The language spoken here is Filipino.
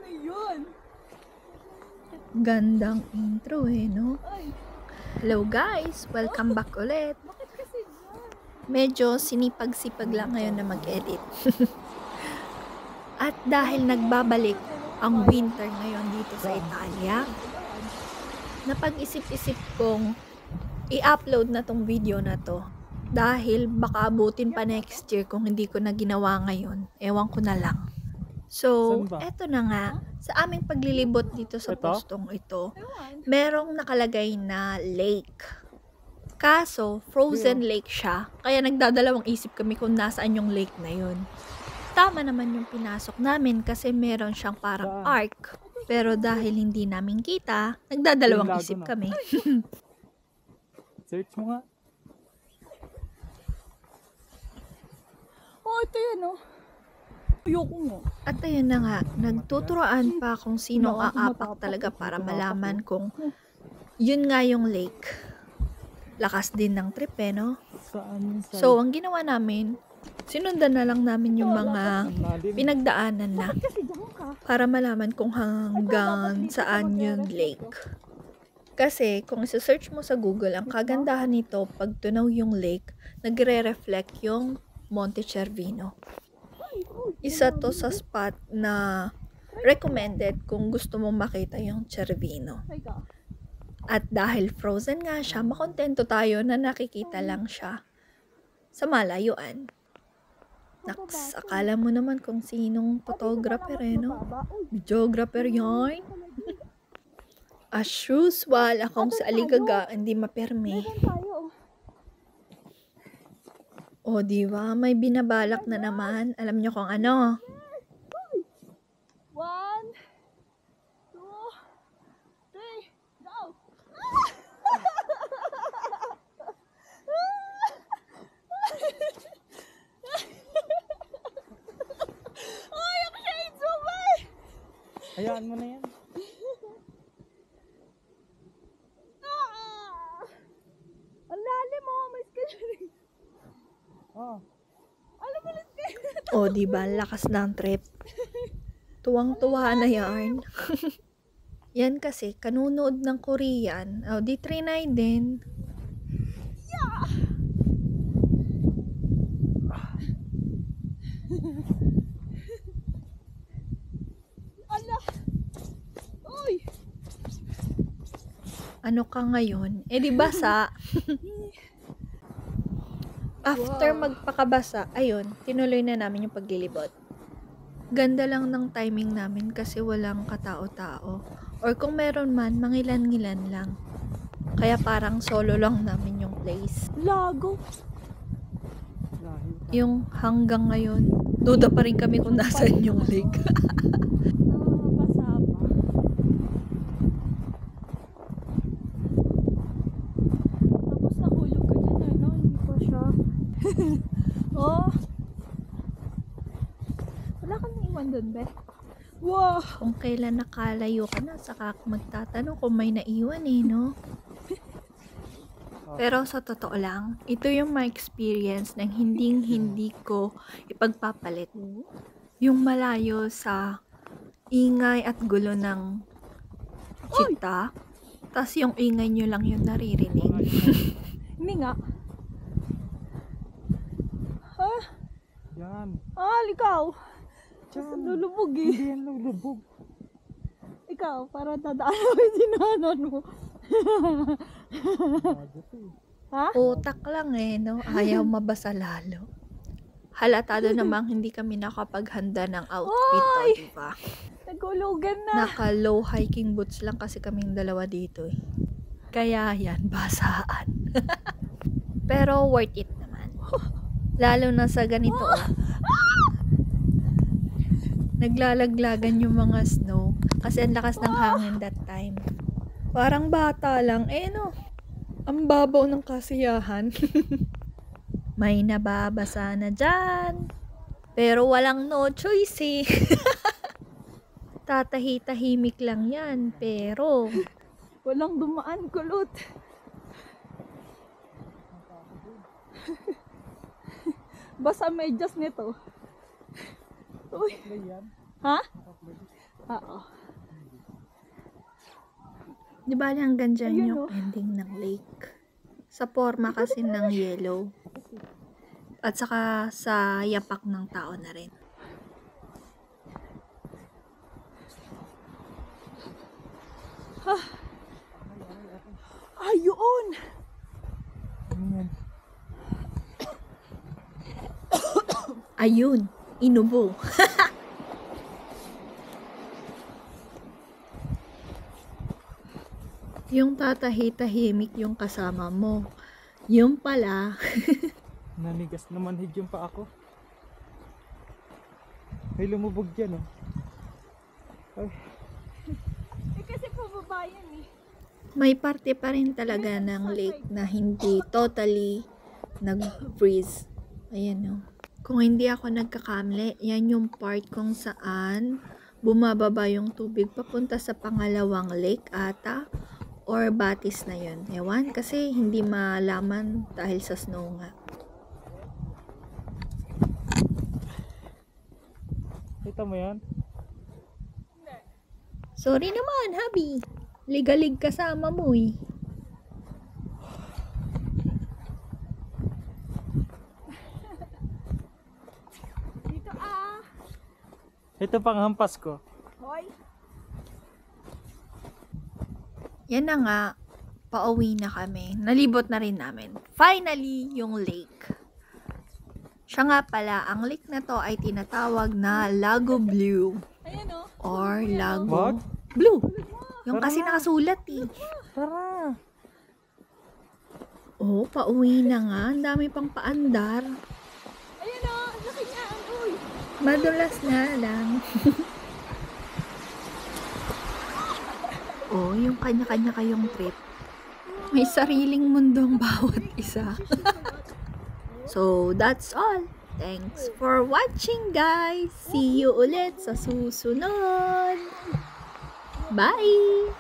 Ayun. Gandang intro no? Hello guys! Welcome back ulit. Bakit kasi dyan? Medyo sinipag-sipag lang ngayon na mag-edit. At dahil nagbabalik ang winter ngayon dito sa Italia, napag-isip-isip kong i-upload na tong video na to. Dahil baka abutin pa next year kung hindi ko na ginawa ngayon. Ewan ko na lang. So, eto na nga, sa aming paglilibot dito sa postong ito, merong nakalagay na lake. Kaso, frozen lake siya, kaya nagdadalawang isip kami kung nasaan yung lake na yun. Tama naman yung pinasok namin kasi meron siyang parang arc. Pero dahil hindi namin kita, nagdadalawang isip kami. Search mo nga. Oh, ito yan oh. Ayoko mo. At ayun na nga, nagtuturoan pa kung sino aapak talaga para malaman kung yun nga yung lake. Lakas din ng trip no? Saan? So, ang ginawa namin, sinundan na lang namin yung mga pinagdaanan na Kasi dyan ka. para malaman kung hanggang saan yung lake. Kasi kung isa-search mo sa Google, ang kagandahan nito, pag tunaw yung lake, nagre-reflect yung Monte Cervino. Isa to sa spot na recommended kung gusto mong makita yung Cervino. At dahil frozen nga siya, makontento tayo na nakikita lang siya sa malayuan. Naks, akala mo naman kung sinong photographer no? Videographer yarn. As usual, akong sa Aligaga, hindi maperme. O, diba? May binabalak na naman. Alam nyo kung ano? 1, 2, 3, go! Ay, ang shades mo ba? Hayaan mo na yan. Ang lalim mo, may scheduling. Oh. Alam mo lang O, diba? Lakas ng trip. Tuwang-tuwa na yarn. Yan kasi, kanunood ng Korean. O, di trinay din. Ala! Uy! Ano ka ngayon? Eh, di basa. After magpakabasa, ayun, tinuloy na namin yung paglilibot. Ganda lang ng timing namin kasi walang katao-tao. Or kung meron man, mangilan-ngilan lang. Kaya parang solo lang namin yung place. Lago! Yung hanggang ngayon, duda pa rin kami kung nasaan yung lake. Nakakabasa pa. Tapos nahulog ka dyan no? Hindi pa siya. Oh! Wala kang naiwan dun, be? Wow! Kung kailan nakalayo ka na, saka ako magtatanong kung may naiwan no? Pero sa totoo lang, ito yung my experience ng hindi ko ipagpapalit. Yung malayo sa ingay at gulo ng chita, tas yung ingay nyo lang yung naririnig. Hindi nga. Ha? Yan. Ah, ikaw! Diyan. Lulubog eh. Hindi yan lulubog. Ikaw, para dadaan mo yung sinanon mo. Bago to eh. Ha? Utak lang no? Ayaw mabasa lalo. Halatado namang hindi kami nakapaghanda ng outfit, Oy! diba? Nagulugan na. Naka low hiking boots lang kasi kaming dalawa dito eh. Kaya yan, basaan. Pero worth it naman. Lalo na sa ganito naglalaglagan yung mga snow kasi ang lakas ng hangin that time. Parang bata lang, no? Ang babaw ng kasiyahan. May nababasa na dyan. Pero walang no choice eh. Tatahi-tahimik lang yan, pero Walang dumaan, kulot. Basa medyas nito. Uy. Play yan. Ha? Nakaplay. Oo. Di ba hanggang dyan Ayun, yung oh. ending ng lake? Sa forma kasi ng yellow. At saka sa yapak ng tao na rin. Ayun! Ano yan? Ayun, inubo. Yung tatahi-tahimik yung kasama mo. Yung pala, Nanigas na manhid yung pa ako. Ay, lumubog dyan, oh. Ay, Eh kasi pababa yan eh. may parte pa rin talaga ng lake na hindi totally nag-freeze. Ayan o. Kung hindi ako nagkakamali, yan yung part kung saan bumababa yung tubig papunta sa pangalawang lake ata or batis na yun. Ewan, kasi hindi malaman dahil sa snow nga. kita mo yan? Sorry naman, Habi. Ligalig kasama mo eh. Dito ah. Ito pang hampas ko. Hoy. Yan na nga, pauwi na kami. Nalibot na rin namin. Finally, yung lake. Siya nga pala, ang lake na to ay tinatawag na Lago Blue Ayan oh. or Lago What? Blue. Yung Tara kasi na. nakasulat eh. Tara! Oh, pauwi na nga. Ang dami pang paandar. Ayan oh. Ang laki niya. Uy. Madulas nga lang. Oh, yung kanya-kanya kayong trip. May sariling mundo ang bawat isa. So, that's all. Thanks for watching, guys. See you ulit sa susunod. Bye!